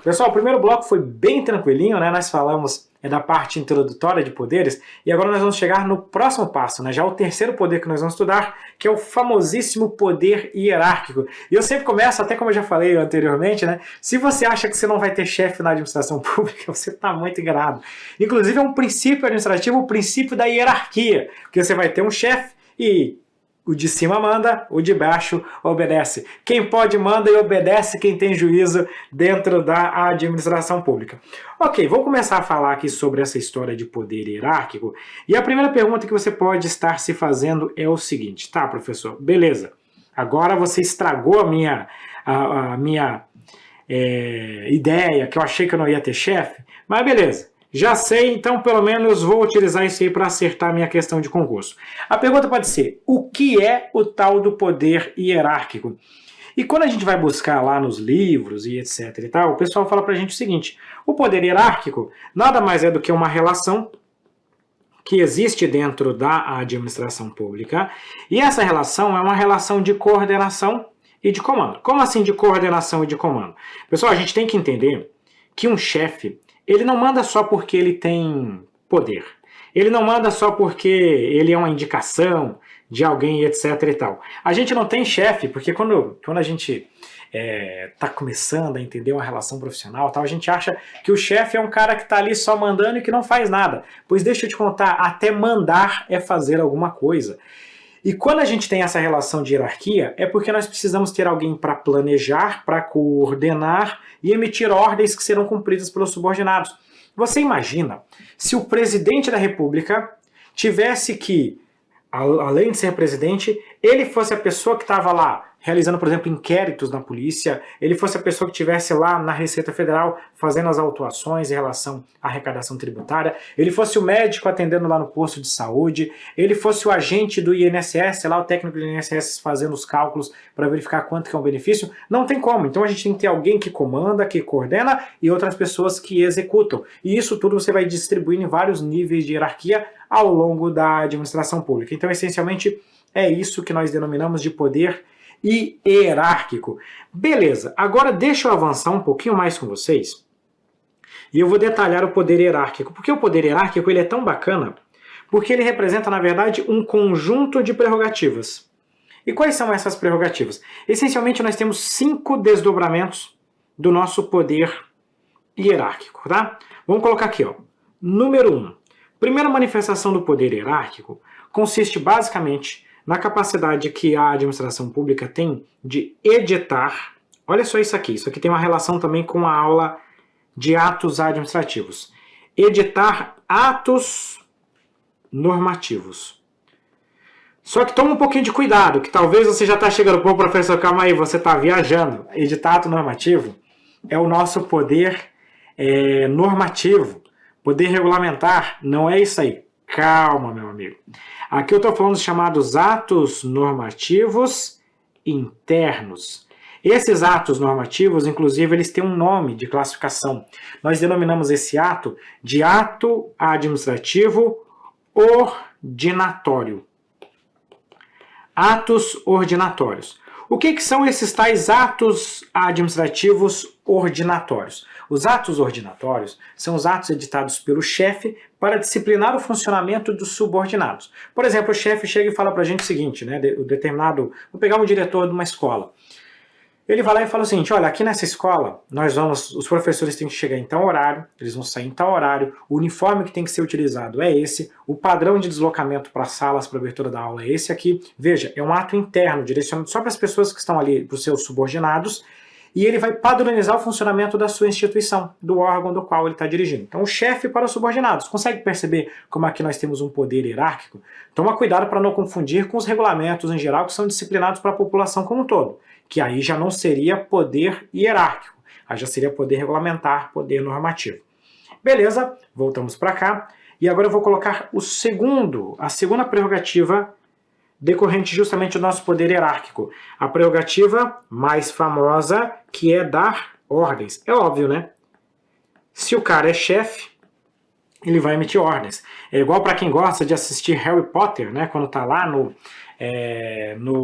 Pessoal, o primeiro bloco foi bem tranquilinho, né? Nós falamos da parte introdutória de poderes e agora nós vamos chegar no próximo passo, né? Já o terceiro poder que nós vamos estudar, que é o famosíssimo poder hierárquico. E eu sempre começo, até como eu já falei anteriormente, né? Se você acha que você não vai ter chefe na administração pública, você está muito enganado. Inclusive é um princípio administrativo, o princípio da hierarquia, que você vai ter um chefe e o de cima manda, o de baixo obedece. Quem pode manda e obedece quem tem juízo dentro da administração pública. Ok, vou começar a falar aqui sobre essa história de poder hierárquico. E a primeira pergunta que você pode estar se fazendo é o seguinte. Tá, professor, beleza. Agora você estragou a minha ideia, que eu achei que eu não ia ter chefe, mas beleza. Já sei, então pelo menos vou utilizar isso aí para acertar a minha questão de concurso. A pergunta pode ser, o que é o tal do poder hierárquico? E quando a gente vai buscar lá nos livros e etc e tal, o pessoal fala pra gente o seguinte, o poder hierárquico nada mais é do que uma relação que existe dentro da administração pública, e essa relação é uma relação de coordenação e de comando. Como assim de coordenação e de comando? Pessoal, a gente tem que entender que um chefe ele não manda só porque ele tem poder. Ele não manda só porque ele é uma indicação de alguém, etc e tal. A gente não tem chefe, porque quando a gente está começando a entender uma relação profissional, tal, a gente acha que o chefe é um cara que está ali só mandando e que não faz nada. Pois deixa eu te contar, até mandar é fazer alguma coisa. E quando a gente tem essa relação de hierarquia, é porque nós precisamos ter alguém para planejar, para coordenar e emitir ordens que serão cumpridas pelos subordinados. Você imagina se o presidente da República tivesse que, além de ser presidente, ele fosse a pessoa que estava lá realizando, por exemplo, inquéritos na polícia, ele fosse a pessoa que estivesse lá na Receita Federal fazendo as autuações em relação à arrecadação tributária, ele fosse o médico atendendo lá no posto de saúde, ele fosse o agente do INSS, lá o técnico do INSS fazendo os cálculos para verificar quanto que é um benefício, não tem como. Então a gente tem que ter alguém que comanda, que coordena e outras pessoas que executam. E isso tudo você vai distribuindo em vários níveis de hierarquia ao longo da administração pública. Então, essencialmente, é isso que nós denominamos de poder e hierárquico. Beleza, agora deixa eu avançar um pouquinho mais com vocês e eu vou detalhar o poder hierárquico, porque o poder hierárquico ele é tão bacana porque ele representa, na verdade, um conjunto de prerrogativas. E quais são essas prerrogativas? Essencialmente, nós temos 5 desdobramentos do nosso poder hierárquico, tá? Vamos colocar aqui, ó. Número 1. Primeira manifestação do poder hierárquico consiste basicamente na capacidade que a administração pública tem de editar. Olha só isso aqui tem uma relação também com a aula de atos administrativos. Editar atos normativos. Só que toma um pouquinho de cuidado, que talvez você já está chegando, pô, professor, calma aí, você está viajando. Editar ato normativo é o nosso poder normativo. Poder regulamentar não é isso aí. Calma, meu amigo. Aqui eu estou falando dos chamados atos normativos internos. Esses atos normativos, inclusive, eles têm um nome de classificação. Nós denominamos esse ato de ato administrativo ordinatório. Atos ordinatórios. O que são esses tais atos administrativos ordinatórios? Os atos ordinatórios são os atos editados pelo chefe para disciplinar o funcionamento dos subordinados. Por exemplo, o chefe chega e fala para a gente o seguinte, né, vou pegar um diretor de uma escola. Ele vai lá e fala o seguinte, olha, aqui nessa escola, os professores têm que chegar em tal horário, eles vão sair em tal horário, o uniforme que tem que ser utilizado é esse, o padrão de deslocamento para salas para abertura da aula é esse aqui. Veja, é um ato interno, direcionado só para as pessoas que estão ali, para os seus subordinados, e ele vai padronizar o funcionamento da sua instituição, do órgão do qual ele está dirigindo. Então, o chefe para os subordinados. Consegue perceber como aqui nós temos um poder hierárquico? Toma cuidado para não confundir com os regulamentos em geral que são disciplinados para a população como um todo, que aí já não seria poder hierárquico, aí já seria poder regulamentar, poder normativo. Beleza, voltamos para cá, e agora eu vou colocar a segunda prerrogativa decorrente justamente do nosso poder hierárquico. A prerrogativa mais famosa, que é dar ordens. É óbvio, né? Se o cara é chefe, ele vai emitir ordens. É igual para quem gosta de assistir Harry Potter, né? Quando tá lá no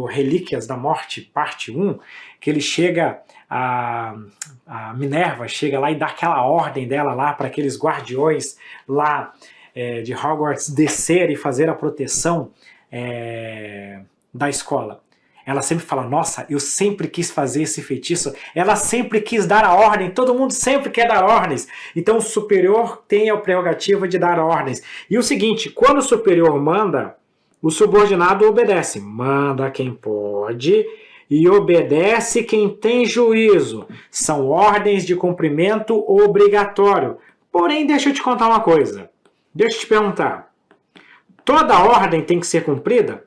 Relíquias da Morte, parte 1, que ele chega, a Minerva chega lá e dá aquela ordem dela lá para aqueles guardiões lá de Hogwarts descer e fazer a proteção da escola. Ela sempre fala, nossa, eu sempre quis fazer esse feitiço, ela sempre quis dar a ordem, todo mundo sempre quer dar ordens. Então o superior tem a prerrogativa de dar ordens. E o seguinte, quando o superior manda, o subordinado obedece. Manda quem pode e obedece quem tem juízo. São ordens de cumprimento obrigatório. Porém, deixa eu te contar uma coisa. Deixa eu te perguntar. Toda ordem tem que ser cumprida?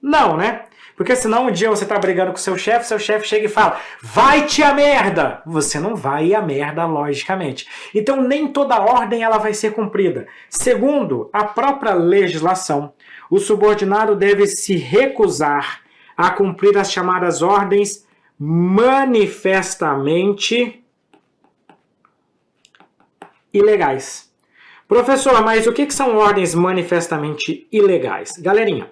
Não, né? Porque senão um dia você tá brigando com seu chefe chega e fala, vai-te a merda! Você não vai a merda, logicamente. Então nem toda ordem ela vai ser cumprida. Segundo a própria legislação, o subordinado deve se recusar a cumprir as chamadas ordens manifestamente ilegais. Professor, mas o que são ordens manifestamente ilegais? Galerinha,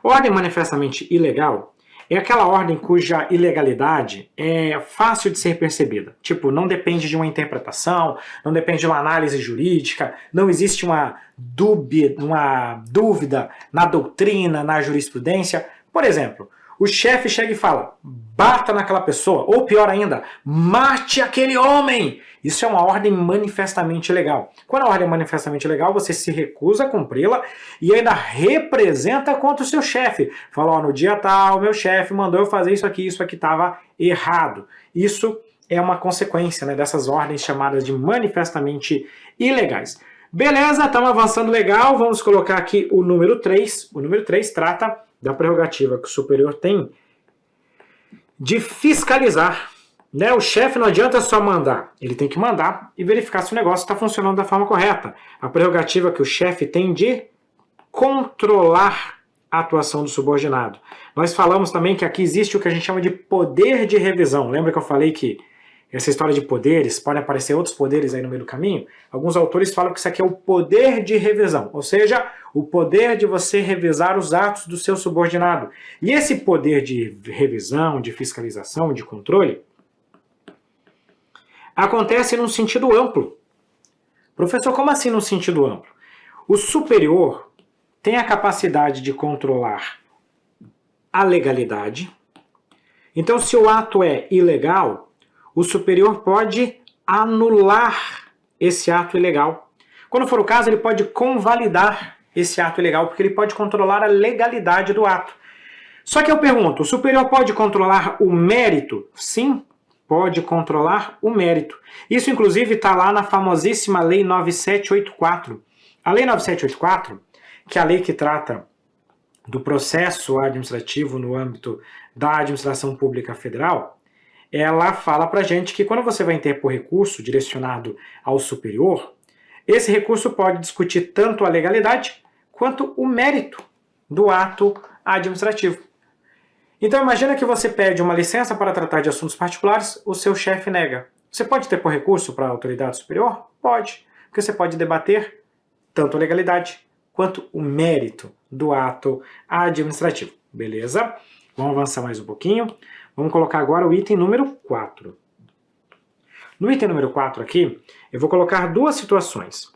ordem manifestamente ilegal é aquela ordem cuja ilegalidade é fácil de ser percebida. Tipo, não depende de uma interpretação, não depende de uma análise jurídica, não existe uma dúvida na doutrina, na jurisprudência. Por exemplo, o chefe chega e fala, bata naquela pessoa, ou pior ainda, mate aquele homem. Isso é uma ordem manifestamente ilegal. Quando a ordem é manifestamente ilegal, você se recusa a cumpri-la e ainda representa contra o seu chefe. Fala, ó, no dia tal, meu chefe mandou eu fazer isso aqui estava errado. Isso é uma consequência, né, dessas ordens chamadas de manifestamente ilegais. Beleza, estamos avançando legal, vamos colocar aqui o número 3. O número 3 trata da prerrogativa que o superior tem de fiscalizar. Né? O chefe não adianta só mandar, ele tem que mandar e verificar se o negócio está funcionando da forma correta. A prerrogativa que o chefe tem de controlar a atuação do subordinado. Nós falamos também que aqui existe o que a gente chama de poder de revisão. Lembra que eu falei que essa história de poderes, podem aparecer outros poderes aí no meio do caminho? Alguns autores falam que isso aqui é o poder de revisão, ou seja, o poder de você revisar os atos do seu subordinado. E esse poder de revisão, de fiscalização, de controle, acontece num sentido amplo. Professor, como assim num sentido amplo? O superior tem a capacidade de controlar a legalidade. Então, se o ato é ilegal, o superior pode anular esse ato ilegal. Quando for o caso, ele pode convalidar esse ato ilegal, porque ele pode controlar a legalidade do ato. Só que eu pergunto, o superior pode controlar o mérito? Sim, pode controlar o mérito. Isso, inclusive, está lá na famosíssima Lei 9784. A Lei 9784, que é a lei que trata do processo administrativo no âmbito da administração pública federal, ela fala pra gente que quando você vai interpor recurso direcionado ao superior, esse recurso pode discutir tanto a legalidade quanto o mérito do ato administrativo. Então imagina que você pede uma licença para tratar de assuntos particulares, o seu chefe nega. Você pode interpor recurso para a autoridade superior? Pode, porque você pode debater tanto a legalidade quanto o mérito do ato administrativo. Beleza? Vamos avançar mais um pouquinho. Vamos colocar agora o item número 4. No item número 4 aqui, eu vou colocar duas situações.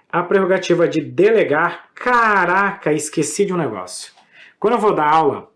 A prerrogativa de delegar. Caraca, esqueci de um negócio. Quando eu vou dar aula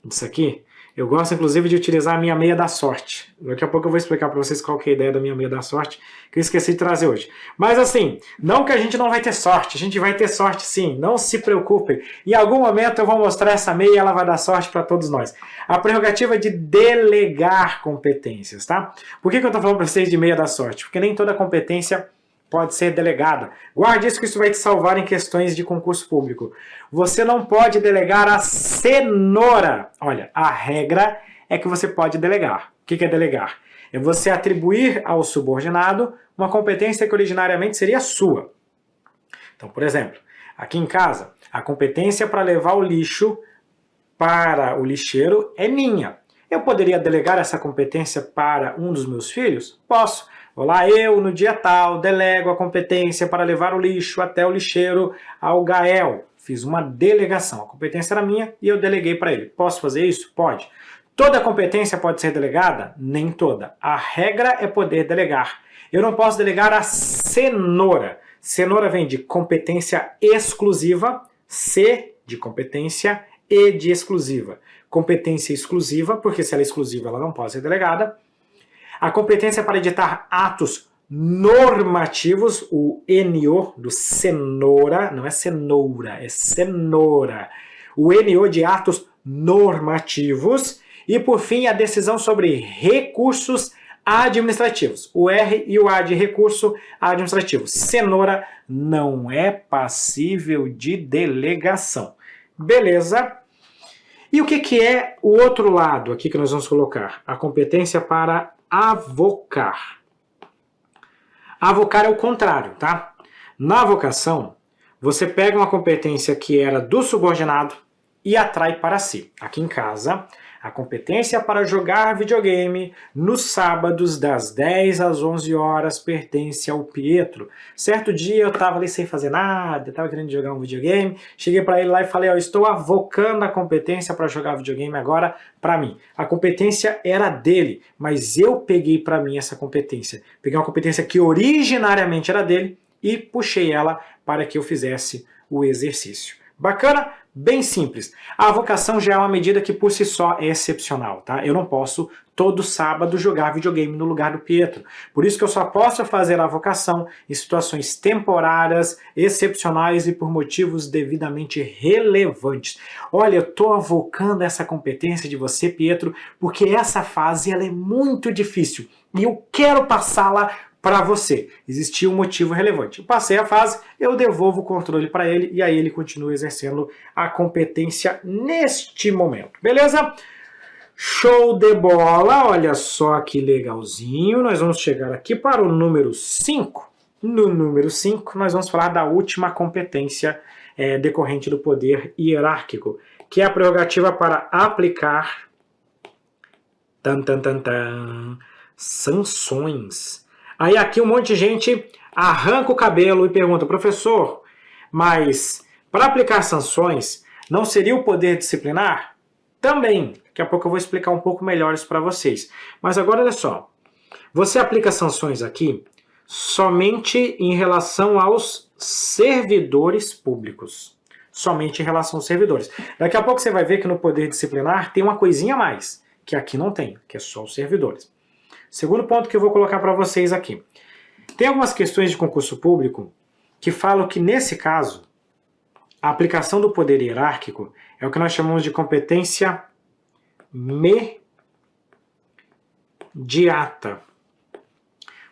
disso aqui, eu gosto inclusive de utilizar a minha meia da sorte. Daqui a pouco eu vou explicar para vocês qual que é a ideia da minha meia da sorte, que eu esqueci de trazer hoje. Mas assim, não que a gente não vai ter sorte, a gente vai ter sorte sim, não se preocupem. Em algum momento eu vou mostrar essa meia e ela vai dar sorte para todos nós. A prerrogativa de delegar competências, tá? Por que eu estou falando para vocês de meia da sorte? Porque nem toda competência pode ser delegada. Guarde isso, que isso vai te salvar em questões de concurso público. Você não pode delegar a cenoura. Olha, a regra é que você pode delegar. O que é delegar? É você atribuir ao subordinado uma competência que originariamente seria sua. Então, por exemplo, aqui em casa, a competência para levar o lixo para o lixeiro é minha. Eu poderia delegar essa competência para um dos meus filhos? Posso. Olá, eu, no dia tal, delego a competência para levar o lixo até o lixeiro ao Gael. Fiz uma delegação. A competência era minha e eu deleguei para ele. Posso fazer isso? Pode. Toda competência pode ser delegada? Nem toda. A regra é poder delegar. Eu não posso delegar a cenoura. Cenoura vem de competência exclusiva, C de competência, E de exclusiva. Competência exclusiva, porque se ela é exclusiva ela não pode ser delegada. A competência para editar atos normativos, o NO do cenoura, não é cenoura, é cenoura. O NO de atos normativos. E, por fim, a decisão sobre recursos administrativos. O R e o A de recurso administrativo. Cenoura não é passível de delegação. Beleza? E o que é o outro lado aqui que nós vamos colocar? A competência para avocar. Avocar é o contrário, tá? Na avocação, você pega uma competência que era do subordinado e atrai para si. Aqui em casa, a competência para jogar videogame nos sábados das 10 às 11 horas pertence ao Pietro. Certo dia eu estava ali sem fazer nada, estava querendo jogar um videogame, cheguei para ele lá e falei, ó, estou avocando a competência para jogar videogame agora para mim. A competência era dele, mas eu peguei para mim essa competência. Peguei uma competência que originariamente era dele e puxei ela para que eu fizesse o exercício. Bacana? Bem simples. A avocação já é uma medida que por si só é excepcional, tá? Eu não posso todo sábado jogar videogame no lugar do Pietro. Por isso que eu só posso fazer a avocação em situações temporárias, excepcionais e por motivos devidamente relevantes. Olha, eu estou avocando essa competência de você, Pietro, porque essa fase ela é muito difícil e eu quero passá-la para você. Existia um motivo relevante. Eu passei a fase, eu devolvo o controle para ele e aí ele continua exercendo a competência neste momento. Beleza? Show de bola! Olha só que legalzinho. Nós vamos chegar aqui para o número 5. No número 5, nós vamos falar da última competência decorrente do poder hierárquico, que é a prerrogativa para aplicar sanções. Aí aqui um monte de gente arranca o cabelo e pergunta, professor, mas para aplicar sanções não seria o poder disciplinar? Também. Daqui a pouco eu vou explicar um pouco melhor isso para vocês. Mas agora olha só, você aplica sanções aqui somente em relação aos servidores públicos. Somente em relação aos servidores. Daqui a pouco você vai ver que no poder disciplinar tem uma coisinha a mais, que aqui não tem, que é só os servidores. Segundo ponto que eu vou colocar para vocês aqui. Tem algumas questões de concurso público que falam que, nesse caso, a aplicação do poder hierárquico é o que nós chamamos de competência mediata.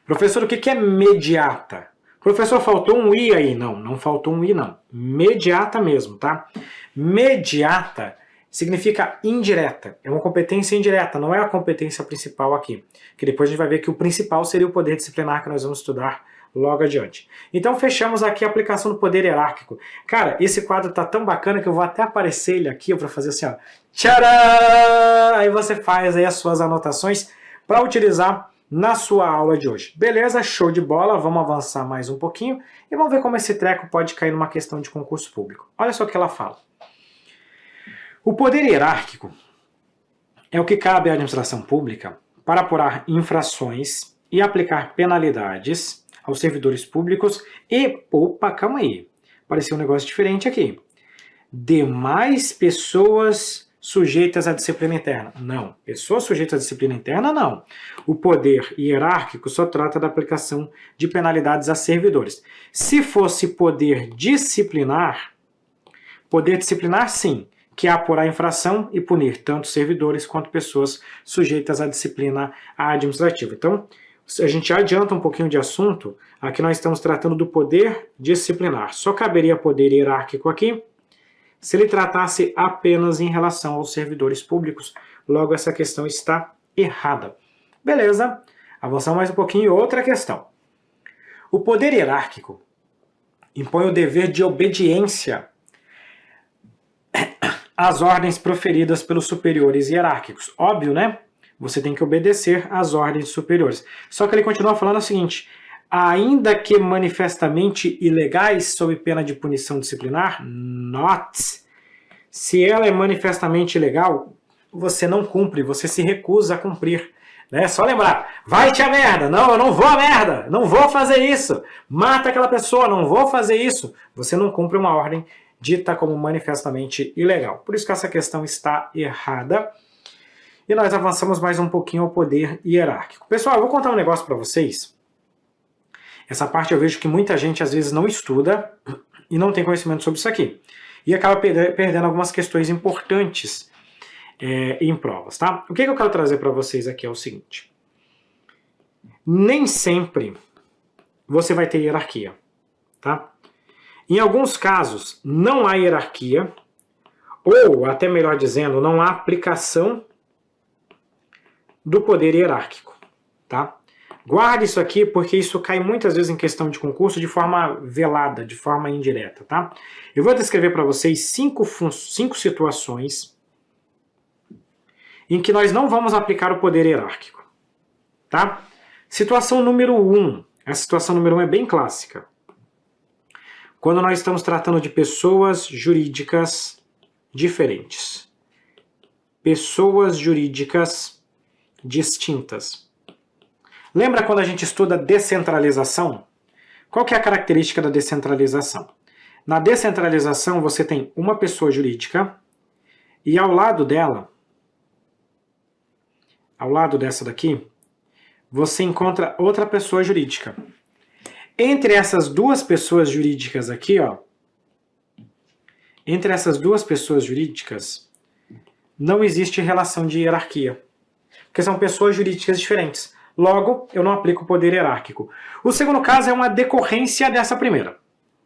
Professor, o que é mediata? Professor, faltou um I aí. Não, não faltou um I não. Mediata mesmo, tá? Mediata significa indireta, é uma competência indireta, não é a competência principal aqui. Que depois a gente vai ver que o principal seria o poder disciplinar que nós vamos estudar logo adiante. Então fechamos aqui a aplicação do poder hierárquico. Cara, esse quadro tá tão bacana que eu vou até aparecer ele aqui para fazer assim, ó. Tcharam! Aí você faz aí as suas anotações para utilizar na sua aula de hoje. Beleza? Show de bola, vamos avançar mais um pouquinho e vamos ver como esse treco pode cair numa questão de concurso público. Olha só o que ela fala. O poder hierárquico é o que cabe à administração pública para apurar infrações e aplicar penalidades aos servidores públicos e, opa, calma aí, apareceu um negócio diferente aqui, demais pessoas sujeitas à disciplina interna. Não, pessoas sujeitas à disciplina interna não. O poder hierárquico só trata da aplicação de penalidades a servidores. Se fosse poder disciplinar sim, que é apurar a infração e punir tanto servidores quanto pessoas sujeitas à disciplina administrativa. Então, a gente adianta um pouquinho de assunto, aqui nós estamos tratando do poder disciplinar. Só caberia poder hierárquico aqui se ele tratasse apenas em relação aos servidores públicos. Logo, essa questão está errada. Beleza? Avançamos mais um pouquinho. Outra questão. O poder hierárquico impõe o dever de obediência às ordens proferidas pelos superiores hierárquicos. Óbvio, né? você tem que obedecer às ordens superiores. Só que ele continua falando o seguinte: ainda que manifestamente ilegais sob pena de punição disciplinar, se ela é manifestamente ilegal, você não cumpre, você se recusa a cumprir. É só lembrar, vai-te a merda, não, eu não vou a merda, não vou fazer isso, mata aquela pessoa, não vou fazer isso. Você não cumpre uma ordem dita como manifestamente ilegal. Por isso que essa questão está errada. E nós avançamos mais um pouquinho ao poder hierárquico. Pessoal, eu vou contar um negócio para vocês. Essa parte eu vejo que muita gente às vezes não estuda e não tem conhecimento sobre isso aqui. E acaba perdendo algumas questões importantes em provas, tá? O que eu quero trazer para vocês aqui é o seguinte. Nem sempre você vai ter hierarquia, tá? Em alguns casos, não há hierarquia, ou, até melhor dizendo, não há aplicação do poder hierárquico, tá? Guarde isso aqui, porque isso cai muitas vezes em questão de concurso de forma velada, de forma indireta, tá? Eu vou descrever para vocês cinco situações em que nós não vamos aplicar o poder hierárquico, tá? Situação número 1. A situação número 1 é bem clássica. Quando nós estamos tratando de pessoas jurídicas diferentes. Pessoas jurídicas distintas. Lembra quando a gente estuda descentralização? Qual que é a característica da descentralização? Na descentralização você tem uma pessoa jurídica e ao lado dela, ao lado dessa daqui, você encontra outra pessoa jurídica. Entre essas duas pessoas jurídicas aqui, ó, entre essas duas pessoas jurídicas, não existe relação de hierarquia, porque são pessoas jurídicas diferentes. Logo, eu não aplico o poder hierárquico. O segundo caso é uma decorrência dessa primeira.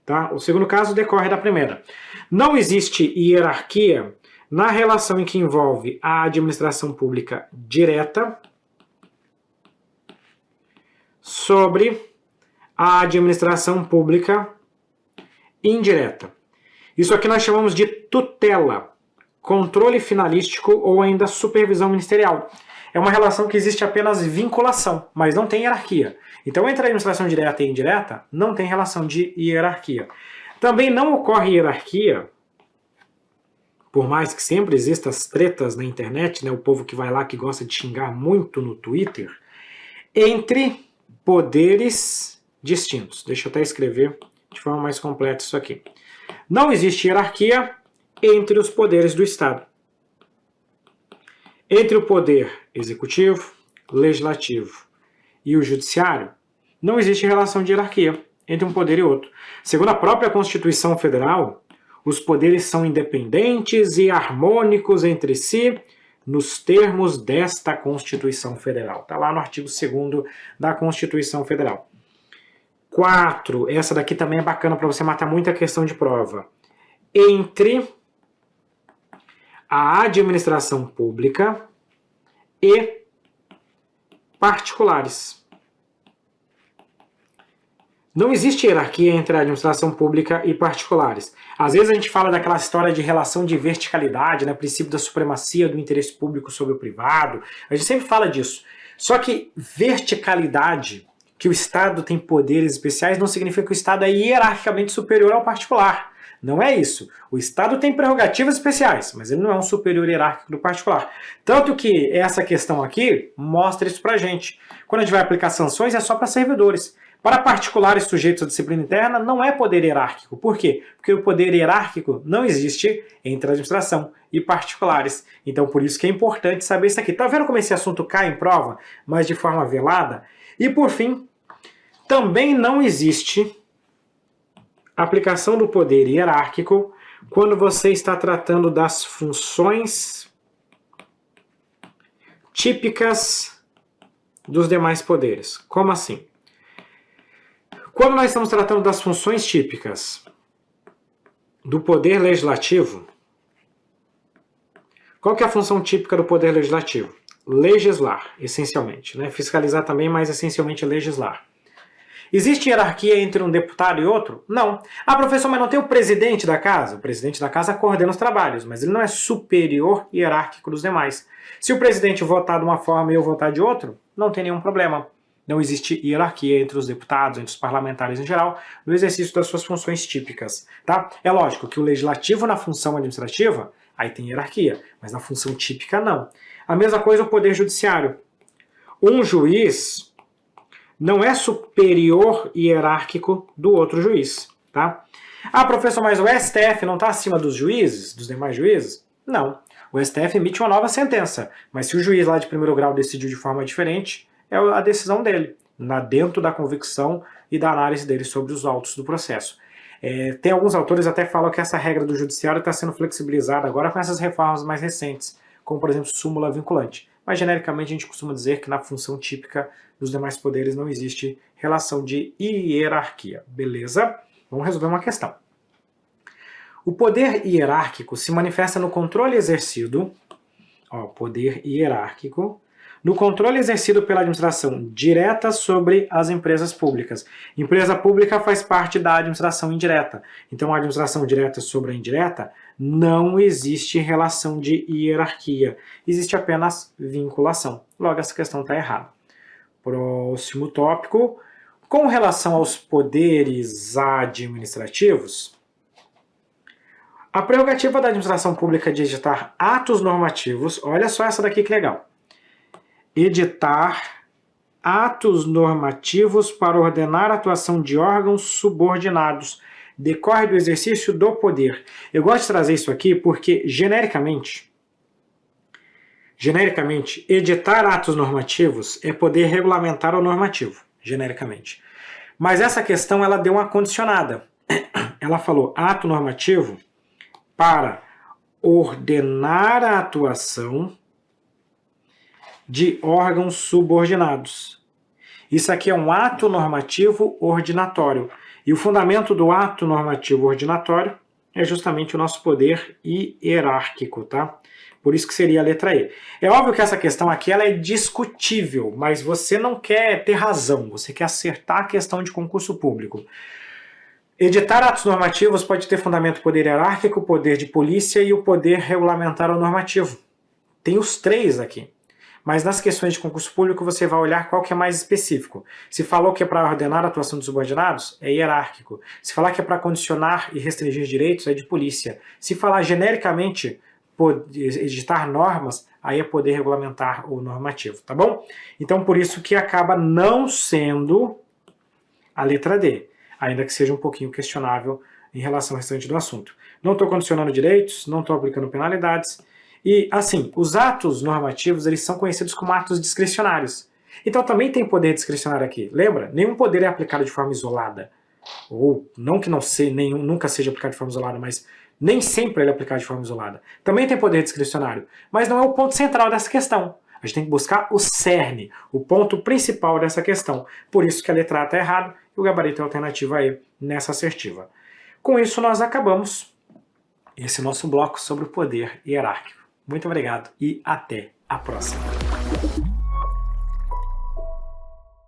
Tá? O segundo caso decorre da primeira. Não existe hierarquia na relação em que envolve a administração pública direta sobre a administração pública indireta. Isso aqui nós chamamos de tutela, controle finalístico ou ainda supervisão ministerial. É uma relação que existe apenas vinculação, mas não tem hierarquia. Então, entre a administração direta e indireta, não tem relação de hierarquia. Também não ocorre hierarquia, por mais que sempre existam as tretas na internet, né, o povo que vai lá que gosta de xingar muito no Twitter, entre poderes distintos. Deixa eu até escrever de forma mais completa isso aqui. Não existe hierarquia entre os poderes do Estado. Entre o poder executivo, legislativo e o judiciário, não existe relação de hierarquia entre um poder e outro. Segundo a própria Constituição Federal, os poderes são independentes e harmônicos entre si nos termos desta Constituição Federal. Está lá no artigo 2º da Constituição Federal. 4. Essa daqui também é bacana para você matar muita questão de prova. Entre a administração pública e particulares. Não existe hierarquia entre a administração pública e particulares. Às vezes a gente fala daquela história de relação de verticalidade, né, princípio da supremacia do interesse público sobre o privado. A gente sempre fala disso. Só que verticalidade, que o Estado tem poderes especiais, não significa que o Estado é hierarquicamente superior ao particular. Não é isso. O Estado tem prerrogativas especiais, mas ele não é um superior hierárquico do particular. Tanto que essa questão aqui mostra isso pra gente. Quando a gente vai aplicar sanções, é só para servidores. Para particulares sujeitos à disciplina interna, não é poder hierárquico. Por quê? Porque o poder hierárquico não existe entre a administração e particulares. Então, por isso que é importante saber isso aqui. Tá vendo como esse assunto cai em prova, mas de forma velada? E, por fim, também não existe aplicação do poder hierárquico quando você está tratando das funções típicas dos demais poderes. Como assim? Quando nós estamos tratando das funções típicas do poder legislativo, qual que é a função típica do poder legislativo? Legislar, essencialmente, né? Fiscalizar também, mas essencialmente legislar. Existe hierarquia entre um deputado e outro? Não. Ah, professor, mas não tem o presidente da casa? O presidente da casa coordena os trabalhos, mas ele não é superior hierárquico dos demais. Se o presidente votar de uma forma e eu votar de outra, não tem nenhum problema. Não existe hierarquia entre os deputados, entre os parlamentares em geral, no exercício das suas funções típicas. Tá? É lógico que o legislativo na função administrativa, aí tem hierarquia, mas na função típica não. A mesma coisa o poder judiciário. Um juiz não é superior hierárquico do outro juiz. Tá? Ah, professor, mas o STF não está acima dos juízes, dos demais juízes? Não. O STF emite uma nova sentença, mas se o juiz lá de primeiro grau decidiu de forma diferente, é a decisão dele, dentro da convicção e da análise dele sobre os autos do processo. Tem alguns autores até falam que essa regra do judiciário está sendo flexibilizada agora com essas reformas mais recentes, como por exemplo súmula vinculante. Mas genericamente a gente costuma dizer que na função típica dos demais poderes não existe relação de hierarquia. Beleza? Vamos resolver uma questão. O poder hierárquico se manifesta no controle exercido, poder hierárquico, no controle exercido pela administração direta sobre as empresas públicas. Empresa pública faz parte da administração indireta. Então, a administração direta sobre a indireta não existe relação de hierarquia. Existe apenas vinculação. Logo, essa questão está errada. Próximo tópico. Com relação aos poderes administrativos, a prerrogativa da administração pública de editar atos normativos, olha só essa daqui que legal. Editar atos normativos para ordenar a atuação de órgãos subordinados. Decorre do exercício do poder. Eu gosto de trazer isso aqui porque, genericamente, editar atos normativos é poder regulamentar o normativo, genericamente. Mas essa questão, ela deu uma condicionada. Ela falou ato normativo para ordenar a atuação de órgãos subordinados. Isso aqui é um ato normativo ordinatório. E o fundamento do ato normativo ordinatório é justamente o nosso poder hierárquico, tá? Por isso que seria a letra E. É óbvio que essa questão aqui ela é discutível, mas você não quer ter razão, você quer acertar a questão de concurso público. Editar atos normativos pode ter fundamento poder hierárquico, poder de polícia e o poder regulamentar o normativo. Tem os três aqui. Mas nas questões de concurso público você vai olhar qual que é mais específico. Se falou que é para ordenar a atuação dos subordinados, é hierárquico. Se falar que é para condicionar e restringir direitos, é de polícia. Se falar genericamente editar normas, aí é poder regulamentar o normativo, tá bom? Então por isso que acaba não sendo a letra D, ainda que seja um pouquinho questionável em relação ao restante do assunto. Não estou condicionando direitos, não estou aplicando penalidades. E, assim, os atos normativos, eles são conhecidos como atos discricionários. Então também tem poder discricionário aqui. Lembra? Nenhum poder é aplicado de forma isolada. Ou, não que nunca seja aplicado de forma isolada, mas nem sempre ele é aplicado de forma isolada. Também tem poder discricionário, mas não é o ponto central dessa questão. A gente tem que buscar o cerne, o ponto principal dessa questão. Por isso que a letra A está errada e o gabarito é a alternativa E nessa assertiva. Com isso nós acabamos esse nosso bloco sobre o poder hierárquico. Muito obrigado e até a próxima.